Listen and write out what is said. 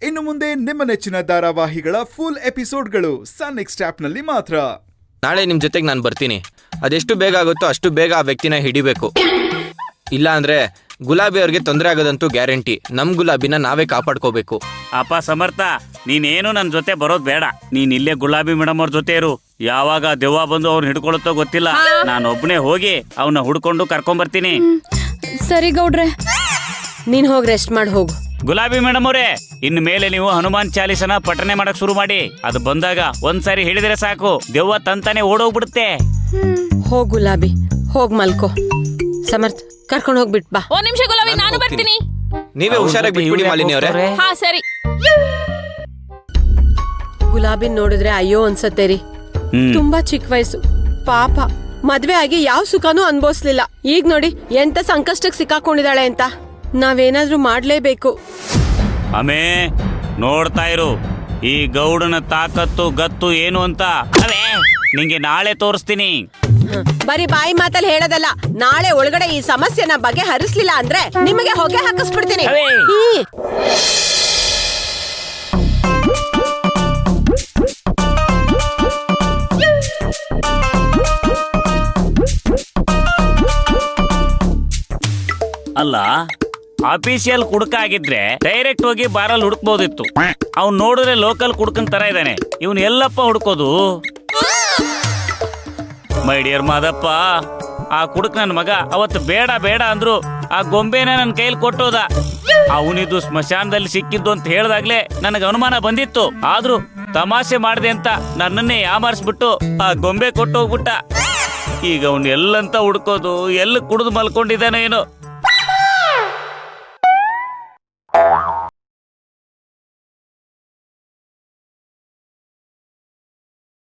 ಇನ್ನು ಮುಂದೆ ನಿಮ್ಮ ನೆಚ್ಚಿನ ಧಾರಾವಾಹಿಗಳ ಫುಲ್ ಎಪಿಸೋಡ್ಗಳು ಸನ್ ನೆಕ್ಸ್ಟ್ ಆಪ್ನಲ್ಲಿ ಮಾತ್ರ. ನಾಳೆ ನಿಮ್ ಜೊತೆಗೆ ನಾನು ಬರ್ತೀನಿ. ಅದೆಷ್ಟು ಬೇಗ ಆಗುತ್ತೋ ಅಷ್ಟು ಬೇಗ ಆ ವ್ಯಕ್ತಿನ ಹಿಡಿಬೇಕು. ಇಲ್ಲ ಅಂದ್ರೆ ಗುಲಾಬಿ ಅವ್ರಿಗೆ ತೊಂದರೆ ಆಗೋದಂತೂ ಗ್ಯಾರಂಟಿ. ನಮ್ ಗುಲಾಬಿನ ನಾವೇ ಕಾಪಾಡ್ಕೋಬೇಕು. ಅಪ್ಪ ಸಮರ್ಥ, ನೀನೇನು ನನ್ನ ಜೊತೆ ಬರೋದ್ ಬೇಡ. ನೀನ್ ಇಲ್ಲೇ ಗುಲಾಬಿ ಮೇಡಮ್ ಅವ್ರ ಜೊತೆ ಇರು. ಯಾವಾಗ ದೆವ್ವ ಬಂದು ಅವ್ರನ್ನ ಹಿಡ್ಕೊಳುತ್ತೋ ಗೊತ್ತಿಲ್ಲ. ನಾನು ಒಬ್ಬನೇ ಹೋಗಿ ಅವನ್ನ ಹುಡ್ಕೊಂಡು ಕರ್ಕೊಂಡ್ ಬರ್ತೀನಿ. ಸರಿ ಗೌಡ್ರೆ, ನೀನ್ ಹೋಗಿ ರೆಸ್ಟ್ ಮಾಡಿ ಹೋಗು. ಗುಲಾಬಿ ಮೇಡಮ್ ಅವರೇ, ಇನ್ ಮೇಲೆ ನೀವು ಹನುಮಾನ್ ಚಾಲೀಸನ ಪಠನೆ ಮಾಡಕ್ ಶುರು ಮಾಡಿ. ಅದು ಬಂದಾಗ ಒಂದ್ಸಾರಿ ಹೇಳಿದ್ರೆ ಸಾಕು, ದೆವ್ವ ತಂತಾನೆ ಓಡೋಗ್ಬಿಡುತ್ತೆ. ಹೋಗ್ ಗುಲಾಬಿ, ಹೋಗ್ ಮಲ್ಕೋ. ಸಮರ್ಥ್, ಕರ್ಕೊಂಡು ಹೋಗ್ಬಿಟ್ ಬಾ. ಒಂದ್ ನಿಮಿಷ ಗುಲಾಬಿ, ನಾನು ಬರ್ತೀನಿ. ನೀವೇ ಹುಷಾರಾಗಿ ಬಿಟ್ಬಿಡಿ ಮಾಲಿನಿ ಅವರೇ. ಹಾ ಸರಿ. ಗುಲಾಬಿ ನೋಡಿದ್ರೆ ಅಯ್ಯೋ ಅನ್ಸತ್ತೆ ರೀ. ತುಂಬಾ ಚಿಕ್ಕ ವಯಸ್ಸು, ಪಾಪ. ಮದ್ವೆ ಆಗಿ ಯಾವ ಸುಖನೂ ಅನ್ಭವಿಸ್ಲಿಲ್ಲ. ಈಗ ನೋಡಿ ಎಂತ ಸಂಕಷ್ಟಕ್ಕೆ ಸಿಕ್ಕಾಕೊಂಡಿದ್ದಾಳೆ ಅಂತ. ನಾವೇನಾದ್ರೂ ಮಾಡ್ಲೇಬೇಕು. ಅಮೇ, ನೋಡ್ತಾ ಇರು, ಈ ಗೌಡನ ತಾಕತ್ತು ಗತ್ತು ಏನು ಅಂತ ನಿಂಗೆ ನಾಳೆ ತೋರಿಸ್ತೀನಿ. ಬರೀ ಬಾಯಿ ಮಾತಲ್ಲಿ ಹೇಳೋದಲ್ಲ, ನಾಳೆ ಒಳಗಡೆ ಈ ಸಮಸ್ಯೆನ ಬಗ್ಗೆ ಹರಿಸ್ಲಿಲ್ಲ ಅಂದ್ರೆ ನಿಮಗೆ ಹೊಗೆ ಹಾಕಿಸ್ಬಿಡ್ತೀನಿ. ಅಲ್ಲ, ಆಫೀಸಿಯಲ್ ಕುಡುಕ ಆಗಿದ್ರೆ ಡೈರೆಕ್ಟ್ ಹೋಗಿ ಬಾರಲ್ಲಿ ಹುಡುಕ್ಬೋದಿತ್ತು. ಅವ್ನು ನೋಡಿದ್ರೆ ಲೋಕಲ್ ಕುಡುಕನ್ ತರ ಇದ್ದಾನೆ. ಇವನು ಎಲ್ಲಪ್ಪ ಹುಡುಕೋದು? ಮೈ ಡಿಯರ್ ಮಾದಪ್ಪ, ಆ ಕುಡುಕ್ ನನ್ ಮಗ ಅವತ್ತು ಬೇಡ ಬೇಡ ಅಂದ್ರು ಆ ಗೊಂಬೆನ ನನ್ನ ಕೈಲಿ ಕೊಟ್ಟೋದ. ಅವನಿದು ಸ್ಮಶಾನದಲ್ಲಿ ಸಿಕ್ಕಿದ್ದು ಅಂತ ಹೇಳ್ದಾಗ್ಲೇ ನನಗೆ ಅನುಮಾನ ಬಂದಿತ್ತು. ಆದ್ರೂ ತಮಾಷೆ ಮಾಡಿದೆ ಅಂತ ನನ್ನನ್ನೇ ಯಾಮಾರಿಸ್ಬಿಟ್ಟು ಆ ಗೊಂಬೆ ಕೊಟ್ಟೋಗ್ಬಿಟ್ಟ. ಈಗ ಅವನು ಎಲ್ಲಂತ ಹುಡ್ಕೋದು, ಎಲ್ಲಿ ಕುಡಿದು ಮಲ್ಕೊಂಡಿದ್ದಾನೋ ಏನೋ.